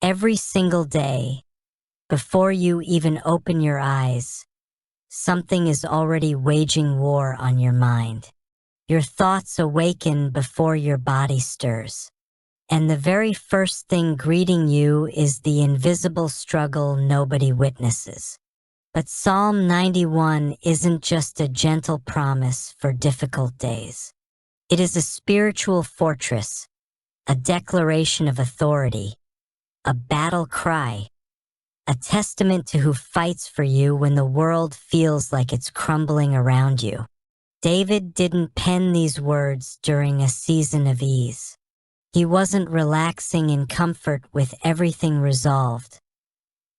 Every single day, before you even open your eyes, something is already waging war on your mind. Your thoughts awaken before your body stirs. And the very first thing greeting you is the invisible struggle nobody witnesses. But Psalm 91 isn't just a gentle promise for difficult days. It is a spiritual fortress, a declaration of authority, a battle cry, a testament to who fights for you when the world feels like it's crumbling around you. David didn't pen these words during a season of ease. He wasn't relaxing in comfort with everything resolved,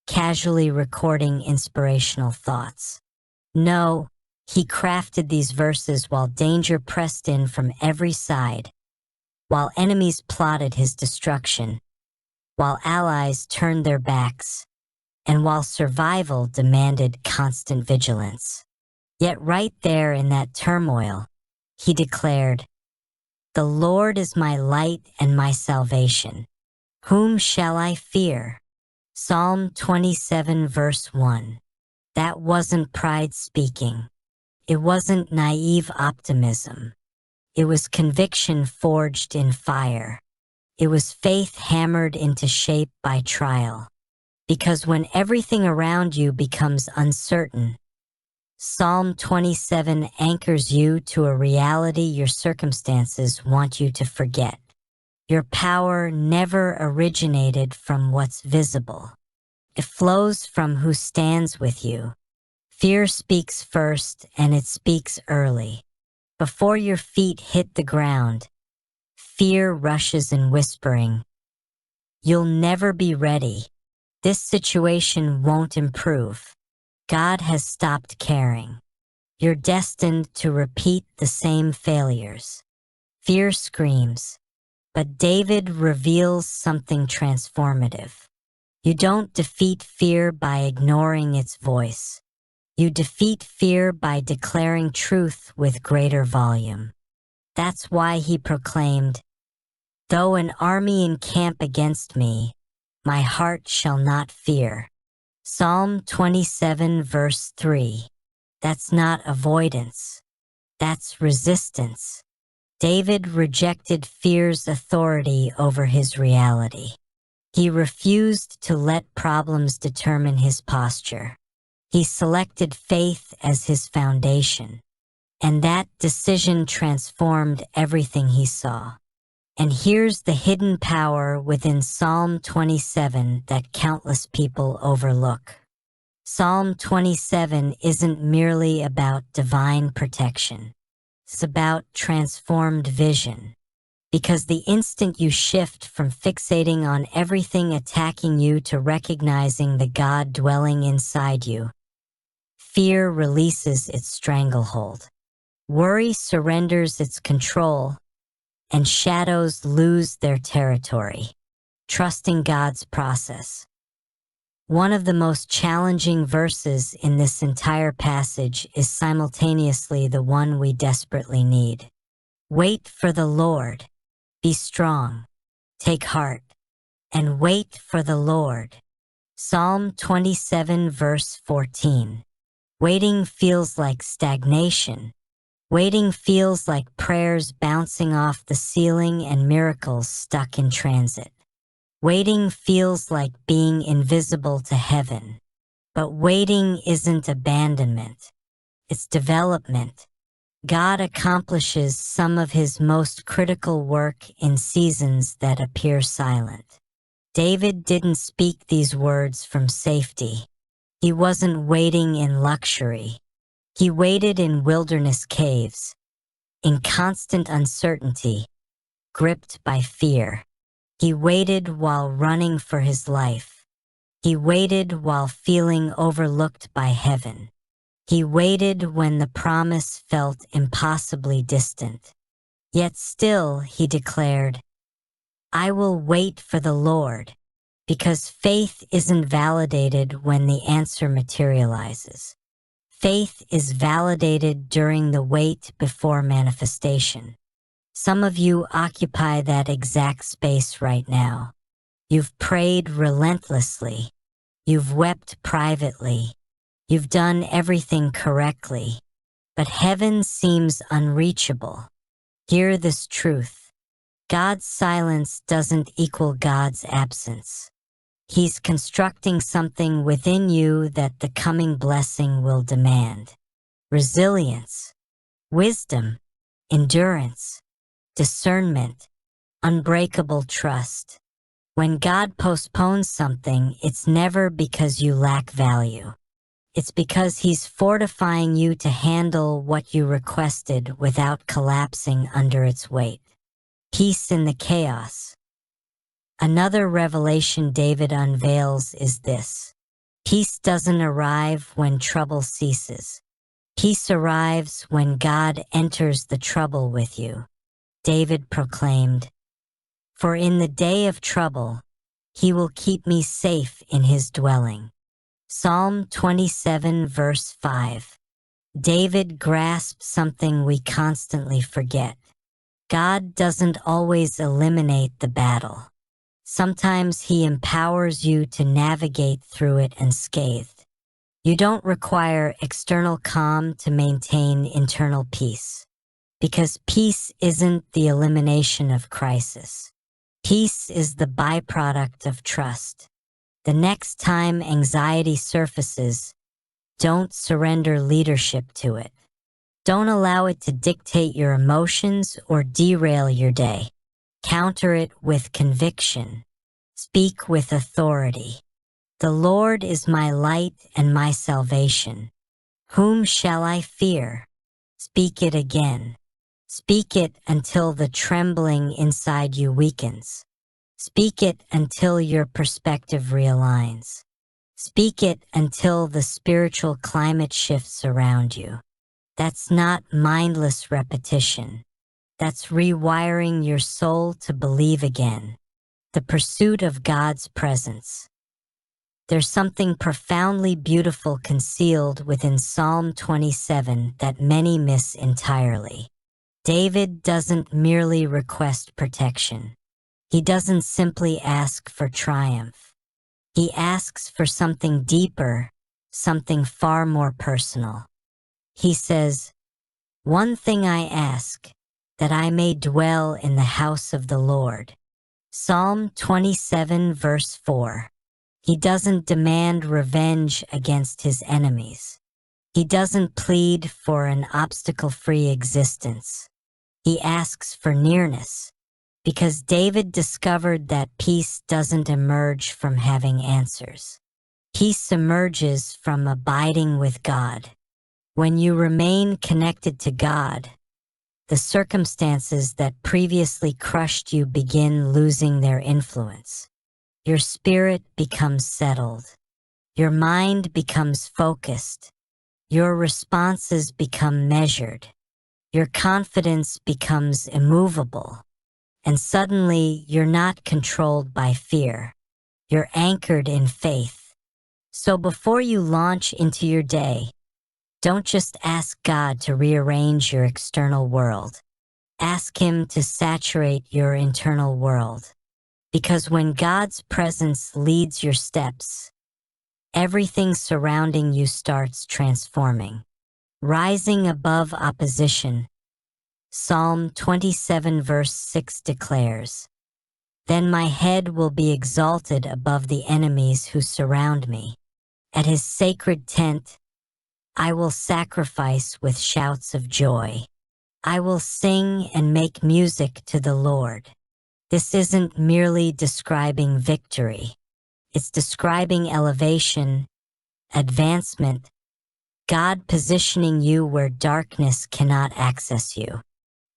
casually recording inspirational thoughts. No, he crafted these verses while danger pressed in from every side, while enemies plotted his destruction, while allies turned their backs, and while survival demanded constant vigilance. Yet right there in that turmoil, he declared, "The Lord is my light and my salvation. Whom shall I fear?" Psalm 27 verse 1. That wasn't pride speaking. It wasn't naive optimism. It was conviction forged in fire. It was faith hammered into shape by trial. Because when everything around you becomes uncertain, Psalm 27 anchors you to a reality your circumstances want you to forget. Your power never originated from what's visible. It flows from who stands with you. Fear speaks first, and it speaks early. Before your feet hit the ground, fear rushes in whispering, "You'll never be ready. This situation won't improve. God has stopped caring. You're destined to repeat the same failures." Fear screams, but David reveals something transformative. You don't defeat fear by ignoring its voice. You defeat fear by declaring truth with greater volume. That's why he proclaimed, "Though an army encamp against me, my heart shall not fear." Psalm 27 verse 3. That's not avoidance. That's resistance. David rejected fear's authority over his reality. He refused to let problems determine his posture. He selected faith as his foundation. And that decision transformed everything he saw. And here's the hidden power within Psalm 27 that countless people overlook. Psalm 27 isn't merely about divine protection. It's about transformed vision. Because the instant you shift from fixating on everything attacking you to recognizing the God dwelling inside you, fear releases its stranglehold. Worry surrenders its control, and shadows lose their territory. Trusting God's process. One of the most challenging verses in this entire passage is simultaneously the one we desperately need. Wait for the Lord. Be strong. Take heart. And wait for the Lord. Psalm 27 verse 14. Waiting feels like stagnation. Waiting feels like prayers bouncing off the ceiling and miracles stuck in transit. Waiting feels like being invisible to heaven. But waiting isn't abandonment. It's development. God accomplishes some of his most critical work in seasons that appear silent. David didn't speak these words from safety. He wasn't waiting in luxury. He waited in wilderness caves, in constant uncertainty, gripped by fear. He waited while running for his life. He waited while feeling overlooked by heaven. He waited when the promise felt impossibly distant. Yet still, he declared, "I will wait for the Lord," because faith isn't validated when the answer materializes. Faith is validated during the wait before manifestation. Some of you occupy that exact space right now. You've prayed relentlessly. You've wept privately. You've done everything correctly. But heaven seems unreachable. Hear this truth. God's silence doesn't equal God's absence. He's constructing something within you that the coming blessing will demand. Resilience, wisdom, endurance, discernment, unbreakable trust. When God postpones something, it's never because you lack value. It's because He's fortifying you to handle what you requested without collapsing under its weight. Peace in the chaos. Another revelation David unveils is this. Peace doesn't arrive when trouble ceases. Peace arrives when God enters the trouble with you. David proclaimed, "For in the day of trouble, He will keep me safe in His dwelling." Psalm 27 verse 5. David grasped something we constantly forget. God doesn't always eliminate the battle. Sometimes He empowers you to navigate through it unscathed. You don't require external calm to maintain internal peace, because peace isn't the elimination of crisis. Peace is the byproduct of trust. The next time anxiety surfaces, don't surrender leadership to it. Don't allow it to dictate your emotions or derail your day. Counter it with conviction. Speak with authority. The Lord is my light and my salvation. Whom shall I fear? Speak it again. Speak it until the trembling inside you weakens. Speak it until your perspective realigns. Speak it until the spiritual climate shifts around you. That's not mindless repetition. That's rewiring your soul to believe again. The pursuit of God's presence. There's something profoundly beautiful concealed within Psalm 27 that many miss entirely. David doesn't merely request protection. He doesn't simply ask for triumph. He asks for something deeper, something far more personal. He says, "One thing I ask, that I may dwell in the house of the Lord." Psalm 27 verse 4. He doesn't demand revenge against his enemies. He doesn't plead for an obstacle-free existence. He asks for nearness, because David discovered that peace doesn't emerge from having answers. Peace emerges from abiding with God. When you remain connected to God, the circumstances that previously crushed you begin losing their influence. Your spirit becomes settled. Your mind becomes focused. Your responses become measured. Your confidence becomes immovable. And suddenly, you're not controlled by fear. You're anchored in faith. So before you launch into your day, don't just ask God to rearrange your external world. Ask Him to saturate your internal world. Because when God's presence leads your steps, everything surrounding you starts transforming, rising above opposition. Psalm 27 verse 6 declares, "Then my head will be exalted above the enemies who surround me. At His sacred tent, I will sacrifice with shouts of joy. I will sing and make music to the Lord." This isn't merely describing victory. It's describing elevation, advancement, God positioning you where darkness cannot access you.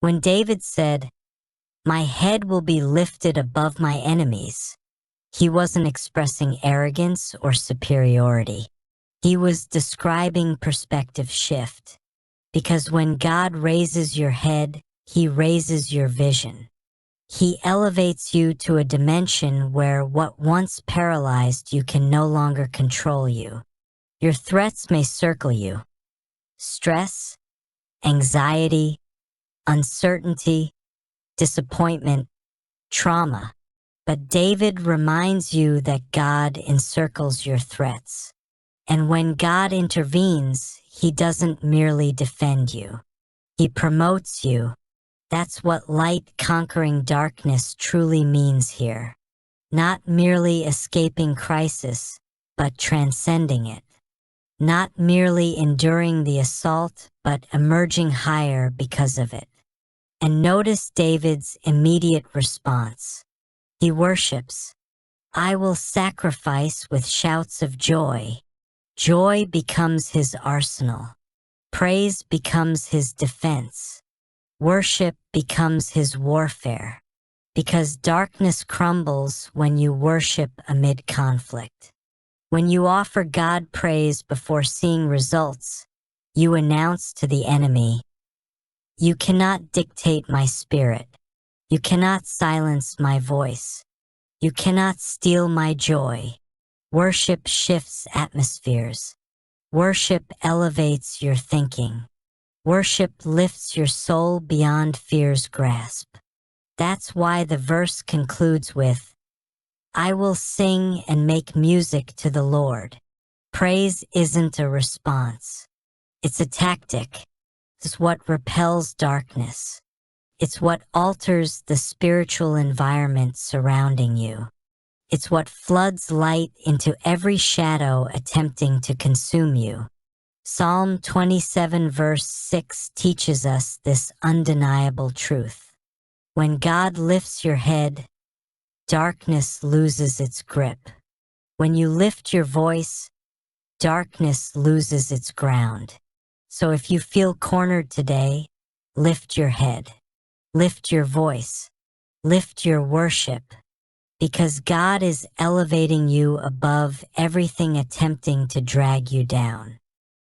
When David said, "My head will be lifted above my enemies," he wasn't expressing arrogance or superiority. He was describing perspective shift. Because when God raises your head, He raises your vision. He elevates you to a dimension where what once paralyzed you can no longer control you. Your threats may circle you. Stress, anxiety, uncertainty, disappointment, trauma. But David reminds you that God encircles your threats. And when God intervenes, he doesn't merely defend you. He promotes you. That's what light conquering darkness truly means here. Not merely escaping crisis, but transcending it. Not merely enduring the assault, but emerging higher because of it. And notice David's immediate response. He worships. I will sacrifice with shouts of joy. Joy becomes his arsenal. Praise becomes his defense. Worship becomes his warfare. Because darkness crumbles when you worship amid conflict. When you offer God praise before seeing results, you announce to the enemy, you cannot dictate my spirit. You cannot silence my voice. You cannot steal my joy. Worship shifts atmospheres. Worship elevates your thinking. Worship lifts your soul beyond fear's grasp. That's why the verse concludes with, I will sing and make music to the Lord. Praise isn't a response. It's a tactic. It's what repels darkness. It's what alters the spiritual environment surrounding you. It's what floods light into every shadow attempting to consume you. Psalm 27 verse 6 teaches us this undeniable truth. When God lifts your head, darkness loses its grip. When you lift your voice, darkness loses its ground. So if you feel cornered today, lift your head, lift your voice, lift your worship, because God is elevating you above everything attempting to drag you down.